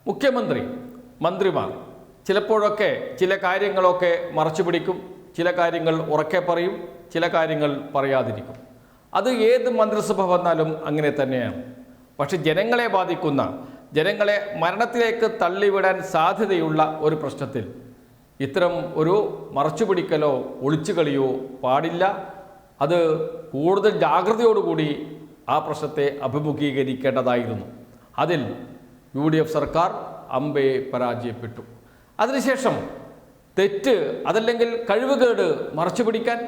മുഖ്യമന്ത്രി, മന്ത്രിമാർ ചിലപ്പോഴൊക്കെ ചില കാര്യങ്ങളൊക്കെ മറച്ചു പിടിക്കും, ചില കാര്യങ്ങൾ ഉറക്കെ പറയും, ചില കാര്യങ്ങൾ പറയാതിരിക്കും. അത് ഏത് മന്ത്രിസഭ വന്നാലും അങ്ങനെ തന്നെയാണ്. പക്ഷെ ജനങ്ങളെ ബാധിക്കുന്ന, ജനങ്ങളെ മരണത്തിലേക്ക് തള്ളിവിടാൻ സാധ്യതയുള്ള ഒരു പ്രശ്നത്തിൽ ഇത്തരം ഒരു മറച്ചുപിടിക്കലോ ഒളിച്ചുകളിയോ പാടില്ല. അത് കൂടുതൽ ജാഗ്രതയോടുകൂടി ആ പ്രശ്നത്തെ അഭിമുഖീകരിക്കേണ്ടതായിരുന്നു. അതിൽ UDF സർക്കാർ അമ്പേ പരാജയപ്പെട്ടു. അതിനുശേഷം തെറ്റ്, അതല്ലെങ്കിൽ കഴിവുകേട് മറച്ചുപിടിക്കാൻ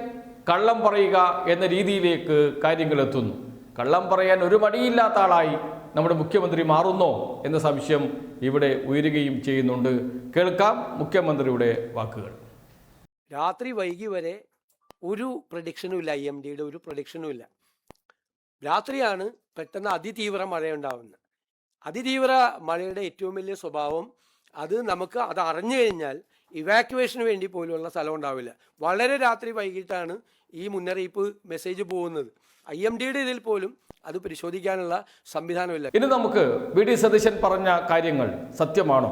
കള്ളം പറയുക എന്ന രീതിയിലേക്ക് കാര്യങ്ങൾ എത്തുന്നു. കള്ളം പറയാൻ ഒരു മടിയില്ലാത്ത ആളായി നമ്മുടെ മുഖ്യമന്ത്രി മാറുന്നോ എന്ന സംശയം ഇവിടെ ഉയരുകയും ചെയ്യുന്നുണ്ട്. കേൾക്കാം മുഖ്യമന്ത്രിയുടെ വാക്കുകൾ. രാത്രി വൈകി വരെ ഒരു പ്രഡിക്ഷനും ഇല്ല, IMDയുടെ ഒരു പ്രഡിക്ഷനും ഇല്ല. രാത്രിയാണ് പെട്ടെന്ന് അതിതീവ്ര മഴയുണ്ടാവുന്നത്. അതിതീവ്ര മഴയുടെ ഏറ്റവും വലിയ സ്വഭാവം അത് അറിഞ്ഞു കഴിഞ്ഞാൽ ഇവാക്യുവേഷന് വേണ്ടി പോലുള്ള സ്ഥലം ഉണ്ടാവില്ല. വളരെ രാത്രി വൈകിട്ടാണ് ഈ മുന്നറിയിപ്പ് മെസ്സേജ് പോകുന്നത്. IMDയുടെ ഇതിൽ പോലും അത് പരിശോധിക്കാനുള്ള സംവിധാനമില്ല. ഇനി നമുക്ക് VD സതീശൻ പറഞ്ഞ കാര്യങ്ങൾ സത്യമാണോ,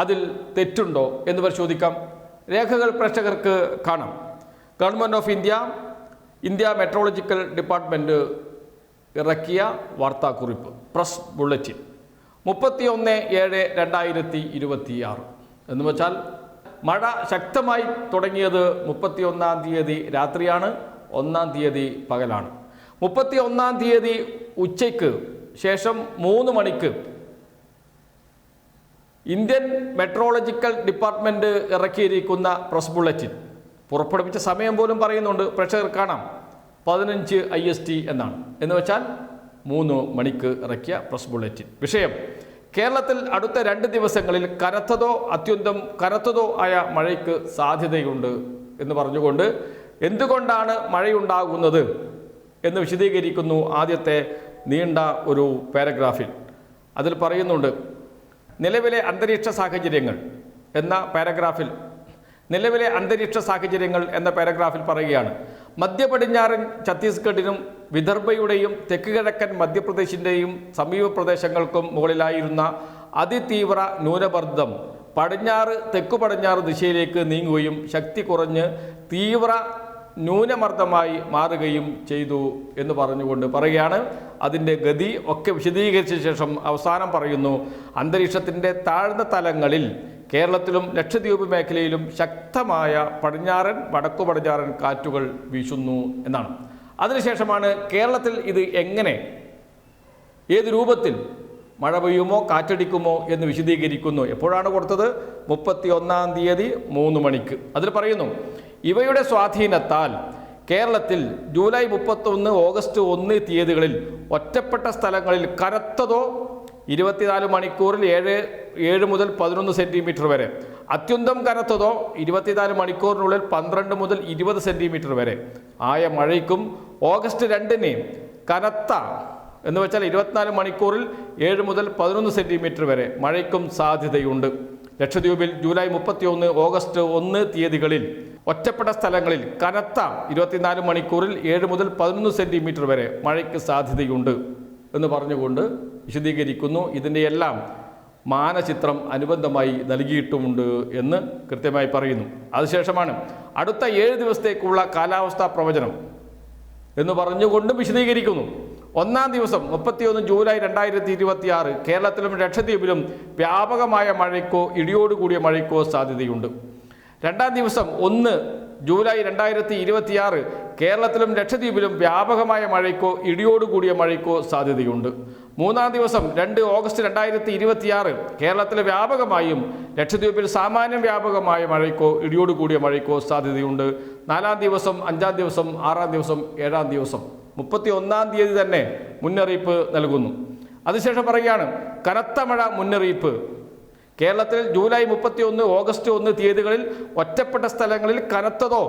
അതിൽ തെറ്റുണ്ടോ എന്ന് പരിശോധിക്കാം. രേഖകൾ പ്രേക്ഷകർക്ക് കാണാം. Government of India metrological department ഇറക്കിയ വാർത്താക്കുറിപ്പ്, പ്രസ് ബുള്ളറ്റിൻ 31/7/2026 എന്ന് വെച്ചാൽ മഴ ശക്തമായി തുടങ്ങിയത് 31-ാം തീയതി രാത്രിയാണ്, 1-ാം തീയതി പകലാണ്. 31-ാം തീയതി ഉച്ചയ്ക്ക് ശേഷം 3 മണിക്ക് ഇന്ത്യൻ മെട്രോളജിക്കൽ ഡിപ്പാർട്ട്മെൻറ്റ് ഇറക്കിയിരിക്കുന്ന പ്രസ് ബുള്ളറ്റിൻ പുറപ്പെടുവിച്ച സമയം പോലും പറയുന്നുണ്ട്, പ്രേക്ഷകർ കാണാം. 15 IST എന്നാണ്. എന്ന് വെച്ചാൽ 3 മണിക്ക് ഇറക്കിയ പ്രസ് ബുള്ളറ്റിൻ. വിഷയം: കേരളത്തിൽ അടുത്ത 2 ദിവസങ്ങളിൽ കനത്തതോ അത്യന്തം കനത്തതോ ആയ മഴയ്ക്ക് സാധ്യതയുണ്ട് എന്ന് പറഞ്ഞുകൊണ്ട് എന്തുകൊണ്ടാണ് മഴയുണ്ടാകുന്നത് എന്ന് വിശദീകരിക്കുന്നു ആദ്യത്തെ നീണ്ട ഒരു പാരഗ്രാഫിൽ. അതിൽ പറയുന്നുണ്ട്, നിലവിലെ അന്തരീക്ഷ സാഹചര്യങ്ങൾ എന്ന പാരഗ്രാഫിൽ പറയുകയാണ്, മധ്യപടിഞ്ഞാറൻ ഛത്തീസ്ഗഡിനും വിദർഭയുടെയും തെക്ക് കിഴക്കൻ മധ്യപ്രദേശിൻ്റെയും സമീപ പ്രദേശങ്ങൾക്കും മുകളിലായിരുന്ന അതിതീവ്ര ന്യൂനമർദ്ദം തെക്കു പടിഞ്ഞാറ് ദിശയിലേക്ക് നീങ്ങുകയും ശക്തി കുറഞ്ഞ് തീവ്ര ന്യൂനമർദ്ദമായി മാറുകയും ചെയ്തു എന്ന് പറഞ്ഞുകൊണ്ട് പറയുകയാണ്. അതിൻ്റെ ഗതി ഒക്കെ വിശദീകരിച്ച ശേഷം അവസാനം പറയുന്നു, അന്തരീക്ഷത്തിൻ്റെ താഴ്ന്ന തലങ്ങളിൽ കേരളത്തിലും ലക്ഷദ്വീപ് മേഖലയിലും ശക്തമായ വടക്കു പടിഞ്ഞാറൻ കാറ്റുകൾ വീശുന്നു എന്നാണ്. അതിനുശേഷമാണ് കേരളത്തിൽ ഇത് എങ്ങനെ, ഏത് രൂപത്തിൽ മഴ പെയ്യുമോ കാറ്റടിക്കുമോ എന്ന് വിശദീകരിക്കുന്നു. എപ്പോഴാണ് കൊടുത്തത്? 31-ാം തീയതി 3 മണിക്ക്. അതിൽ പറയുന്നു, ഇവയുടെ സ്വാധീനത്താൽ കേരളത്തിൽ ജൂലൈ 31, ഓഗസ്റ്റ് 1 തീയതികളിൽ ഒറ്റപ്പെട്ട സ്ഥലങ്ങളിൽ കനത്തതോ 24 മണിക്കൂറിൽ 7 മുതൽ 11 സെൻറ്റിമീറ്റർ വരെ, അത്യന്തം കനത്തതോ 24 മണിക്കൂറിനുള്ളിൽ 12 മുതൽ 20 സെൻറ്റിമീറ്റർ വരെ ആയ മഴയ്ക്കും ഓഗസ്റ്റ് 2 കനത്ത എന്ന് വെച്ചാൽ 24 മണിക്കൂറിൽ 7 മുതൽ 11 സെൻറ്റിമീറ്റർ വരെ മഴയ്ക്കും സാധ്യതയുണ്ട്. ലക്ഷദ്വീപിൽ ജൂലൈ 31, ഓഗസ്റ്റ് 1 തീയതികളിൽ ഒറ്റപ്പെട്ട സ്ഥലങ്ങളിൽ കനത്ത 24 മണിക്കൂറിൽ 7 മുതൽ 11 സെൻറ്റിമീറ്റർ വരെ മഴയ്ക്ക് സാധ്യതയുണ്ട് എന്ന് പറഞ്ഞുകൊണ്ട് വിശദീകരിക്കുന്നു. ഇതിൻ്റെ എല്ലാം മാനചിത്രം അനുബന്ധമായി നൽകിയിട്ടുമുണ്ട് എന്ന് കൃത്യമായി പറയുന്നു. അതിനുശേഷമാണ് അടുത്ത 7 ദിവസത്തേക്കുള്ള കാലാവസ്ഥാ പ്രവചനം എന്ന് പറഞ്ഞുകൊണ്ടും വിശദീകരിക്കുന്നു. 1-ാം ദിവസം 31 ജൂലൈ 2026 കേരളത്തിലും ലക്ഷദ്വീപിലും വ്യാപകമായ മഴയ്ക്കോ ഇടിയോടുകൂടിയ മഴയ്ക്കോ സാധ്യതയുണ്ട്. 2-ാം ദിവസം 1 ജൂലൈ 2026 കേരളത്തിലും ലക്ഷദ്വീപിലും വ്യാപകമായ മഴയ്ക്കോ ഇടിയോടുകൂടിയ മഴയ്ക്കോ സാധ്യതയുണ്ട്. 3-ാം ദിവസം 2 ഓഗസ്റ്റ് 2026 കേരളത്തിലെ വ്യാപകമായും ലക്ഷദ്വീപിൽ സാമാന്യം വ്യാപകമായ മഴയ്ക്കോ ഇടിയോടുകൂടിയ മഴയ്ക്കോ സാധ്യതയുണ്ട്. 4-ാം ദിവസം 5-ാം ദിവസം 6-ാം ദിവസം 7-ാം ദിവസം 31-ാം തീയതി തന്നെ മുന്നറിയിപ്പ് നൽകുന്നു. അതിനുശേഷം പറയുകയാണ്, കനത്ത മഴ മുന്നറിയിപ്പ്. കേരളത്തിൽ ജൂലൈ 31, ഓഗസ്റ്റ് 1 തീയതികളിൽ ഒറ്റപ്പെട്ട സ്ഥലങ്ങളിൽ കനത്തതോ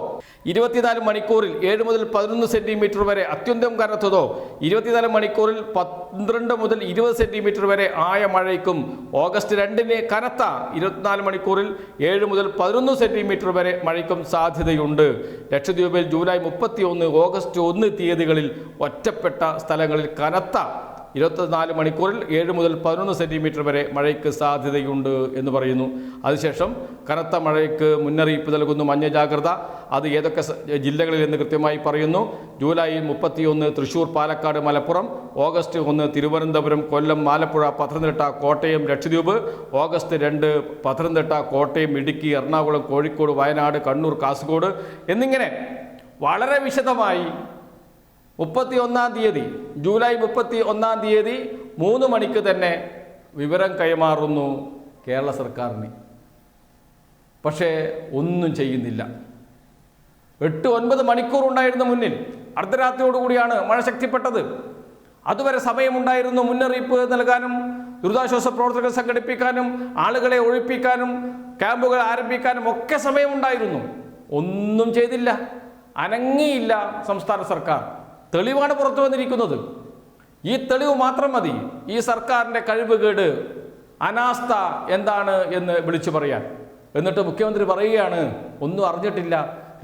24 മണിക്കൂറിൽ 7 മുതൽ 11 സെൻറ്റിമീറ്റർ വരെ, അത്യന്തം കനത്തതോ 24 മണിക്കൂറിൽ 12 മുതൽ 20 സെൻറ്റിമീറ്റർ വരെ ആയ മഴയ്ക്കും ഓഗസ്റ്റ് 2 കനത്ത 24 മണിക്കൂറിൽ 7 മുതൽ 11 സെൻറ്റിമീറ്റർ വരെ മഴയ്ക്കും സാധ്യതയുണ്ട്. ലക്ഷദ്വീപിൽ ജൂലൈ 31, ഓഗസ്റ്റ് 1 തീയതികളിൽ ഒറ്റപ്പെട്ട സ്ഥലങ്ങളിൽ കനത്ത 24 മണിക്കൂറിൽ 7 മുതൽ 11 സെൻറ്റിമീറ്റർ വരെ മഴയ്ക്ക് സാധ്യതയുണ്ട് എന്ന് പറയുന്നു. അതിനുശേഷം കനത്ത മഴയ്ക്ക് മുന്നറിയിപ്പ് നൽകുന്നു, മഞ്ഞ ജാഗ്രത. അത് ഏതൊക്കെ ജില്ലകളിൽ എന്ന് കൃത്യമായി പറയുന്നു. ജൂലൈ 31 തൃശ്ശൂർ, പാലക്കാട്, മലപ്പുറം. ഓഗസ്റ്റ് 1 തിരുവനന്തപുരം, കൊല്ലം, ആലപ്പുഴ, പത്തനംതിട്ട, കോട്ടയം, ലക്ഷദ്വീപ്. ഓഗസ്റ്റ് 2 പത്തനംതിട്ട, കോട്ടയം, ഇടുക്കി, എറണാകുളം, കോഴിക്കോട്, വയനാട്, കണ്ണൂർ, കാസർഗോഡ് എന്നിങ്ങനെ വളരെ വിശദമായി 31-ാം തീയതി, ജൂലൈ 31-ാം തീയതി 3 മണിക്ക് തന്നെ വിവരം കൈമാറുന്നു കേരള സർക്കാരിന്. പക്ഷേ ഒന്നും ചെയ്യുന്നില്ല. 8-9 മണിക്കൂർ ഉണ്ടായിരുന്നു മുന്നിൽ. അർദ്ധരാത്രിയോടുകൂടിയാണ് മഴ ശക്തിപ്പെട്ടത്. അതുവരെ സമയമുണ്ടായിരുന്നു മുന്നറിയിപ്പ് നൽകാനും, ദുരിതാശ്വാസ പ്രവർത്തകർ സംഘടിപ്പിക്കാനും, ആളുകളെ ഒഴിപ്പിക്കാനും, ക്യാമ്പുകൾ ആരംഭിക്കാനും ഒക്കെ സമയമുണ്ടായിരുന്നു. ഒന്നും ചെയ്തില്ല, അനങ്ങിയില്ല സംസ്ഥാന സർക്കാർ. തെളിവാണ് പുറത്തു വന്നിരിക്കുന്നത്. ഈ തെളിവ് മാത്രം മതി ഈ സർക്കാരിൻ്റെ കഴിവുകേട്, അനാസ്ഥ എന്താണ് എന്ന് വിളിച്ചു പറയാൻ. എന്നിട്ട് മുഖ്യമന്ത്രി പറയുകയാണ് ഒന്നും അറിഞ്ഞിട്ടില്ല,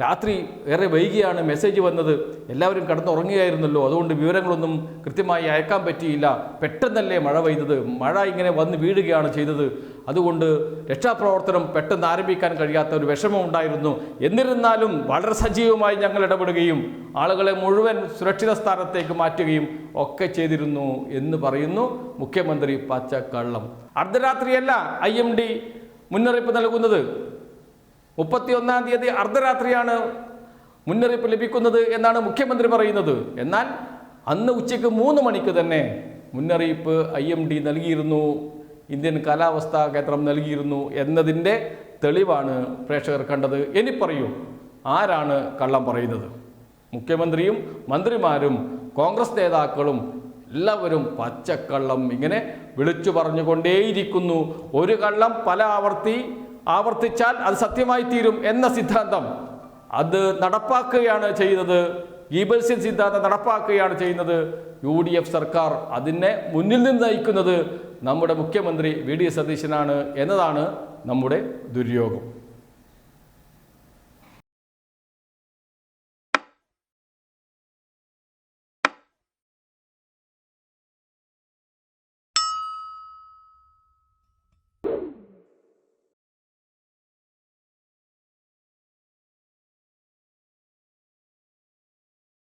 രാത്രി ഏറെ വൈകിയാണ് മെസ്സേജ് വന്നത്, എല്ലാവരും കിടന്നുറങ്ങുകയായിരുന്നല്ലോ, അതുകൊണ്ട് വിവരങ്ങളൊന്നും കൃത്യമായി അയക്കാൻ പറ്റിയില്ല, പെട്ടെന്നല്ലേ മഴ പെയ്തത്, മഴ ഇങ്ങനെ വന്ന് വീഴുകയാണ് ചെയ്തത്, അതുകൊണ്ട് രക്ഷാപ്രവർത്തനം പെട്ടെന്ന് ആരംഭിക്കാൻ കഴിയാത്ത ഒരു വിഷമം ഉണ്ടായിരുന്നു. എന്നിരുന്നാലും വളരെ സജീവമായി ഞങ്ങൾ ഇടപെടുകയും ആളുകളെ മുഴുവൻ സുരക്ഷിത സ്ഥാനത്തേക്ക് മാറ്റുകയും ഒക്കെ ചെയ്തിരുന്നു എന്ന് പറയുന്നു മുഖ്യമന്ത്രി. പച്ചക്കള്ളം. അർദ്ധരാത്രിയല്ല IMD മുന്നറിയിപ്പ് നൽകുന്നത്. 31-ാം തീയതി അർദ്ധരാത്രിയാണ് മുന്നറിയിപ്പ് ലഭിക്കുന്നത് എന്നാണ് മുഖ്യമന്ത്രി പറയുന്നത്. എന്നാൽ അന്ന് ഉച്ചയ്ക്ക് 3 മണിക്ക് തന്നെ മുന്നറിയിപ്പ് IMD നൽകിയിരുന്നു, ഇന്ത്യൻ കാലാവസ്ഥാ കേന്ദ്രം നൽകിയിരുന്നു എന്നതിൻ്റെ തെളിവാണ് പ്രേക്ഷകർ കണ്ടത്. ഇനി പറയൂ, ആരാണ് കള്ളം പറയുന്നത്? മുഖ്യമന്ത്രിയും മന്ത്രിമാരും കോൺഗ്രസ് നേതാക്കളും എല്ലാവരും പച്ചക്കള്ളം ഇങ്ങനെ വിളിച്ചു പറഞ്ഞുകൊണ്ടേയിരിക്കുന്നു. ഒരു കള്ളം പല ആവർത്തിച്ചാൽ അത് സത്യമായി തീരും എന്ന സിദ്ധാന്തം അത് നടപ്പാക്കുകയാണ് ചെയ്യുന്നത്. ഗീബൽസ്യൻ സിദ്ധാന്തം നടപ്പാക്കുകയാണ് ചെയ്യുന്നത് UDF സർക്കാർ. അതിനെ മുന്നിൽ നിന്ന് നയിക്കുന്നത് നമ്മുടെ മുഖ്യമന്ത്രി VD സതീശനാണ് എന്നതാണ് നമ്മുടെ ദുര്യോഗം.